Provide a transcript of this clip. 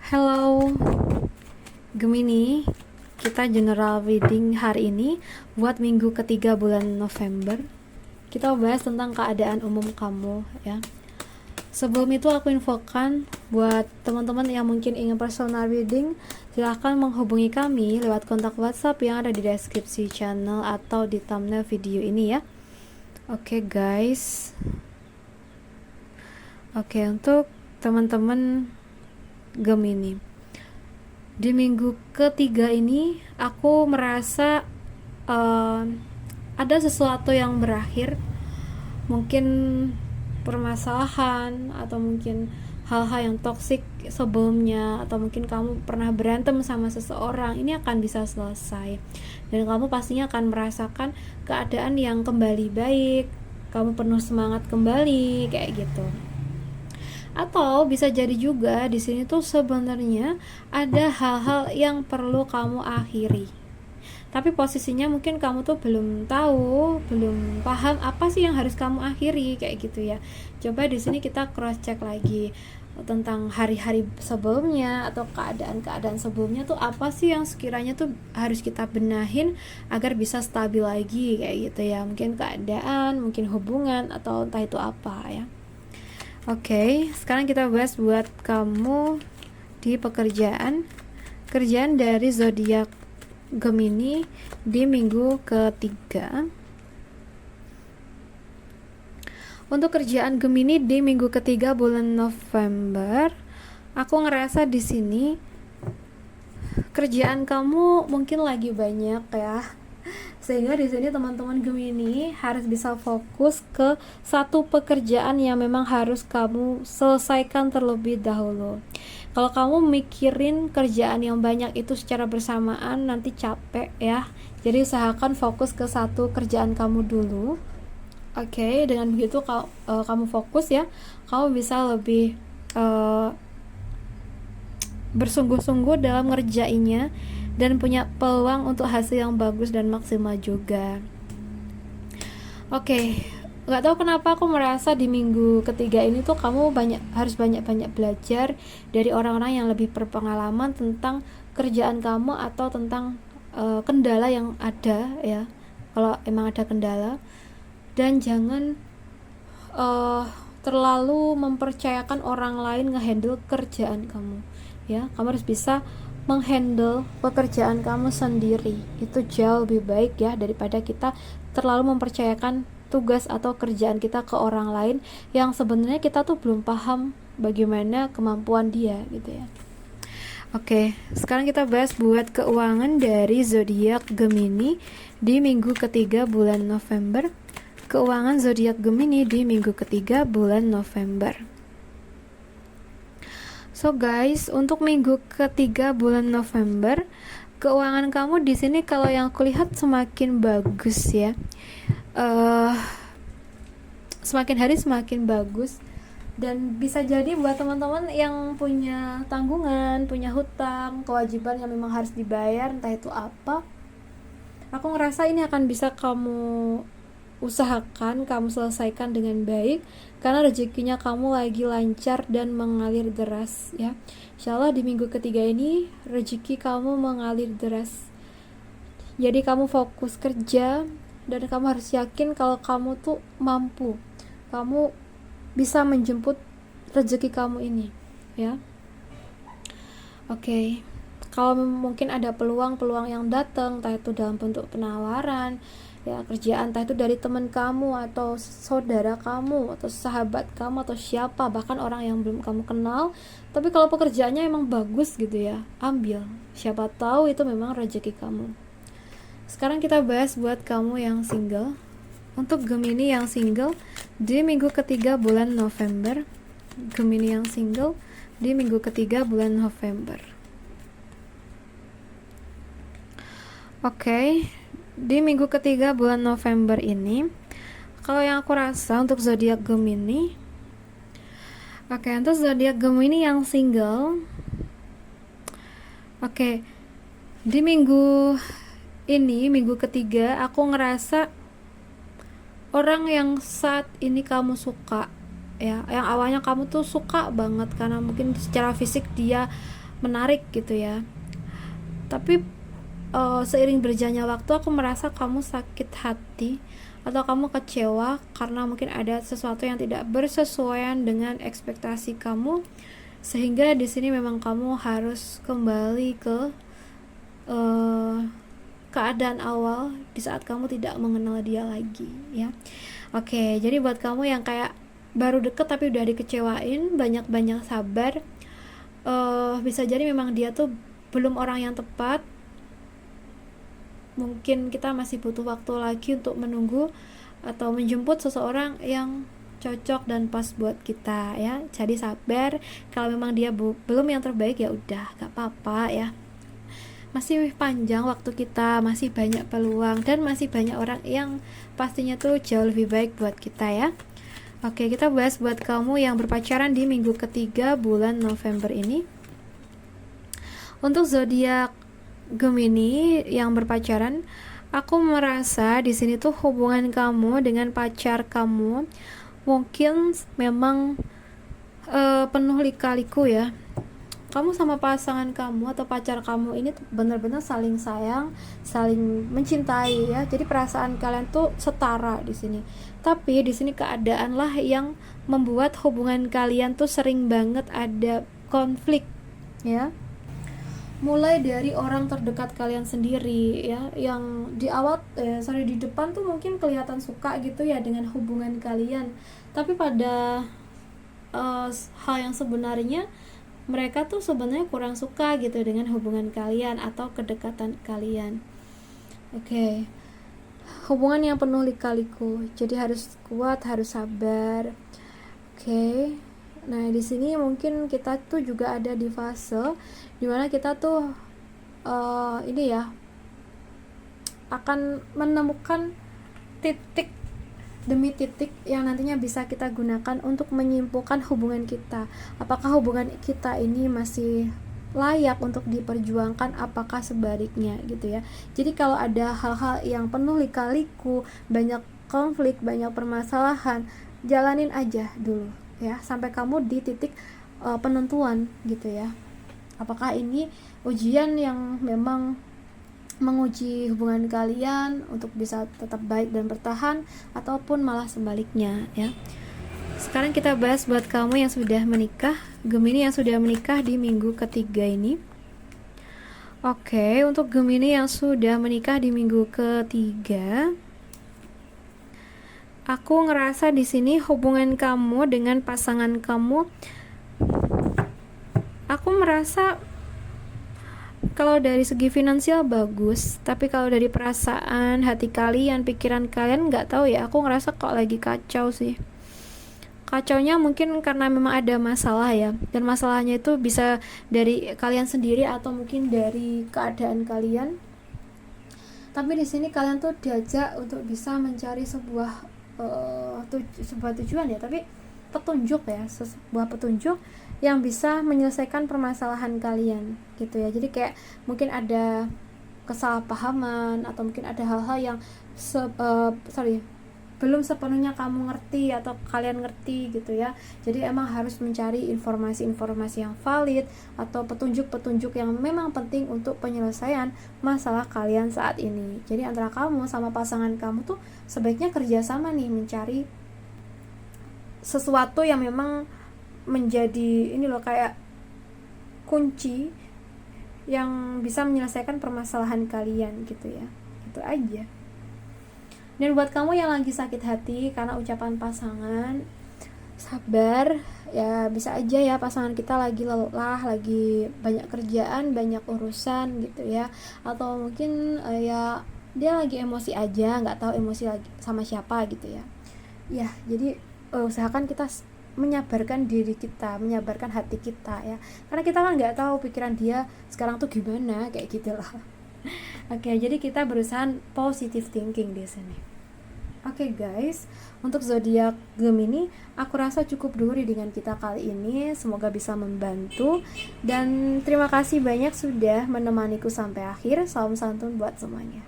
Hello, Gemini. Kita general reading hari ini buat minggu ketiga bulan November. Kita bahas tentang keadaan umum kamu ya. Sebelum itu aku infokan buat teman-teman yang mungkin ingin personal reading, silahkan menghubungi kami lewat kontak WhatsApp yang ada di deskripsi channel atau di thumbnail video ini ya. Oke guys. Oke, untuk teman-teman Gemini, di minggu ketiga ini aku merasa ada sesuatu yang berakhir, mungkin permasalahan atau mungkin hal-hal yang toksik sebelumnya, atau mungkin kamu pernah berantem sama seseorang, ini akan bisa selesai dan kamu pastinya akan merasakan keadaan yang kembali baik, kamu penuh semangat kembali kayak gitu. Atau bisa jadi juga di sini tuh sebenarnya ada hal-hal yang perlu kamu akhiri. Tapi posisinya mungkin kamu tuh belum tahu, belum paham apa sih yang harus kamu akhiri kayak gitu ya. Coba di sini kita cross check lagi tentang hari-hari sebelumnya atau keadaan-keadaan sebelumnya tuh apa sih yang sekiranya tuh harus kita benahin agar bisa stabil lagi kayak gitu ya. Mungkin keadaan, mungkin hubungan atau entah itu apa ya. Oke, sekarang kita bahas buat kamu di pekerjaan. Kerjaan dari zodiak Gemini di minggu ketiga. Untuk kerjaan Gemini di minggu ketiga bulan November, aku ngerasa di sini kerjaan kamu mungkin lagi banyak ya. Sehingga di sini teman-teman Gemini harus bisa fokus ke satu pekerjaan yang memang harus kamu selesaikan terlebih dahulu. Kalau kamu mikirin kerjaan yang banyak itu secara bersamaan, nanti capek ya. Jadi usahakan fokus ke satu kerjaan kamu dulu. Oke, dengan begitu kamu fokus ya, kamu bisa lebih bersungguh-sungguh dalam ngerjainnya dan punya peluang untuk hasil yang bagus dan maksimal juga. Oke, nggak tahu kenapa aku merasa di minggu ketiga ini tuh kamu harus banyak-banyak belajar dari orang-orang yang lebih berpengalaman tentang kerjaan kamu atau tentang kendala yang ada ya, kalau emang ada kendala. Dan jangan terlalu mempercayakan orang lain ngehandle kerjaan kamu ya. Kamu harus bisa menghandle pekerjaan kamu sendiri. Itu jauh lebih baik ya daripada kita terlalu mempercayakan tugas atau kerjaan kita ke orang lain yang sebenarnya kita tuh belum paham bagaimana kemampuan dia gitu ya. Oke, sekarang kita bahas buat keuangan dari zodiak Gemini di minggu ketiga bulan November. Keuangan zodiak Gemini di minggu ketiga bulan November. So guys, untuk minggu ketiga bulan November, keuangan kamu di sini kalau yang aku lihat semakin bagus ya. Semakin hari semakin bagus, dan bisa jadi buat teman-teman yang punya tanggungan, punya hutang, kewajiban yang memang harus dibayar, entah itu apa. Aku ngerasa ini akan bisa kamu usahakan kamu selesaikan dengan baik, karena rezekinya kamu lagi lancar dan mengalir deras ya. Insyaallah di minggu ketiga ini rezeki kamu mengalir deras. Jadi kamu fokus kerja dan kamu harus yakin kalau kamu tuh mampu, kamu bisa menjemput rezeki kamu ini ya. Oke. Kalau mungkin ada peluang-peluang yang datang, entah itu dalam bentuk penawaran ya, kerjaan, entah itu dari teman kamu atau saudara kamu atau sahabat kamu atau siapa, bahkan orang yang belum kamu kenal, tapi kalau pekerjaannya emang bagus gitu ya, ambil, siapa tahu itu memang rezeki kamu. Sekarang kita bahas buat kamu yang single. Untuk Gemini yang single di minggu ketiga bulan November. Gemini yang single di minggu ketiga bulan November. Oke, di minggu ketiga bulan November ini, kalau yang aku rasa untuk zodiak Gemini, untuk zodiak Gemini yang single, di minggu ini, minggu ketiga, aku ngerasa orang yang saat ini kamu suka ya, yang awalnya kamu tuh suka banget karena mungkin secara fisik dia menarik gitu ya. Tapi seiring berjalannya waktu aku merasa kamu sakit hati atau kamu kecewa karena mungkin ada sesuatu yang tidak bersesuaian dengan ekspektasi kamu, sehingga di sini memang kamu harus kembali ke keadaan awal di saat kamu tidak mengenal dia lagi ya. Oke, jadi buat kamu yang kayak baru deket tapi udah dikecewain, banyak-banyak sabar. Bisa jadi memang dia tuh belum orang yang tepat. Mungkin kita masih butuh waktu lagi untuk menunggu atau menjemput seseorang yang cocok dan pas buat kita ya. Jadi sabar, kalau memang dia belum yang terbaik ya udah, gak apa-apa ya. Masih panjang waktu kita, masih banyak peluang, dan masih banyak orang yang pastinya tuh jauh lebih baik buat kita ya. Oke, kita bahas buat kamu yang berpacaran di minggu ketiga bulan November ini. Untuk zodiak Gemini yang berpacaran, aku merasa di sini tuh hubungan kamu dengan pacar kamu mungkin memang penuh lika-liku ya. Kamu sama pasangan kamu atau pacar kamu ini benar-benar saling sayang, saling mencintai ya. Jadi perasaan kalian tuh setara di sini. Tapi di sini keadaan lah yang membuat hubungan kalian tuh sering banget ada konflik ya. Mulai dari orang terdekat kalian sendiri ya, yang di awal di depan tuh mungkin kelihatan suka gitu ya dengan hubungan kalian, tapi pada hal yang sebenarnya mereka tuh sebenarnya kurang suka gitu dengan hubungan kalian atau kedekatan kalian. Oke. Hubungan yang penuh lika-liku, jadi harus kuat, harus sabar. Oke. Nah, di sini mungkin kita tuh juga ada di fase dimana kita tuh ini ya akan menemukan titik demi titik yang nantinya bisa kita gunakan untuk menyimpulkan hubungan kita. Apakah hubungan kita ini masih layak untuk diperjuangkan, apakah sebaliknya gitu ya. Jadi kalau ada hal-hal yang penuh lika-liku, banyak konflik, banyak permasalahan, jalanin aja dulu ya sampai kamu di titik penentuan gitu ya. Apakah ini ujian yang memang menguji hubungan kalian untuk bisa tetap baik dan bertahan, ataupun malah sebaliknya ya. Sekarang kita bahas buat kamu yang sudah menikah, Gemini yang sudah menikah di minggu ketiga ini. Oke, untuk Gemini yang sudah menikah di minggu ketiga, aku ngerasa di sini hubungan kamu dengan pasangan kamu, aku merasa kalau dari segi finansial bagus, tapi kalau dari perasaan, hati kalian, pikiran kalian nggak tahu ya. Aku ngerasa kok lagi kacau sih. Kacaunya mungkin karena memang ada masalah ya, dan masalahnya itu bisa dari kalian sendiri atau mungkin dari keadaan kalian. Tapi di sini kalian tuh diajak untuk bisa mencari sebuah tujuan ya, tapi petunjuk ya, sebuah petunjuk yang bisa menyelesaikan permasalahan kalian gitu ya. Jadi kayak mungkin ada kesalahpahaman atau mungkin ada hal-hal yang belum sepenuhnya kamu ngerti atau kalian ngerti gitu ya. Jadi emang harus mencari informasi-informasi yang valid atau petunjuk-petunjuk yang memang penting untuk penyelesaian masalah kalian saat ini. Jadi antara kamu sama pasangan kamu tuh sebaiknya kerjasama nih, mencari sesuatu yang memang menjadi ini loh kayak kunci yang bisa menyelesaikan permasalahan kalian gitu ya. Itu aja. Dan buat kamu yang lagi sakit hati karena ucapan pasangan, sabar ya, bisa aja ya pasangan kita lagi lelah, lagi banyak kerjaan, banyak urusan gitu ya, atau mungkin ya dia lagi emosi aja, nggak tahu emosi lagi sama siapa gitu ya. Ya jadi usahakan kita menyabarkan diri kita, menyabarkan hati kita ya, karena kita kan nggak tahu pikiran dia sekarang tuh gimana, kayak gitulah. Oke, jadi kita berusaha positive thinking di sini. Oke guys, untuk zodiak Gemini, aku rasa cukup dulu dengan kita kali ini. Semoga bisa membantu, dan terima kasih banyak sudah menemaniku sampai akhir. Salam santun buat semuanya.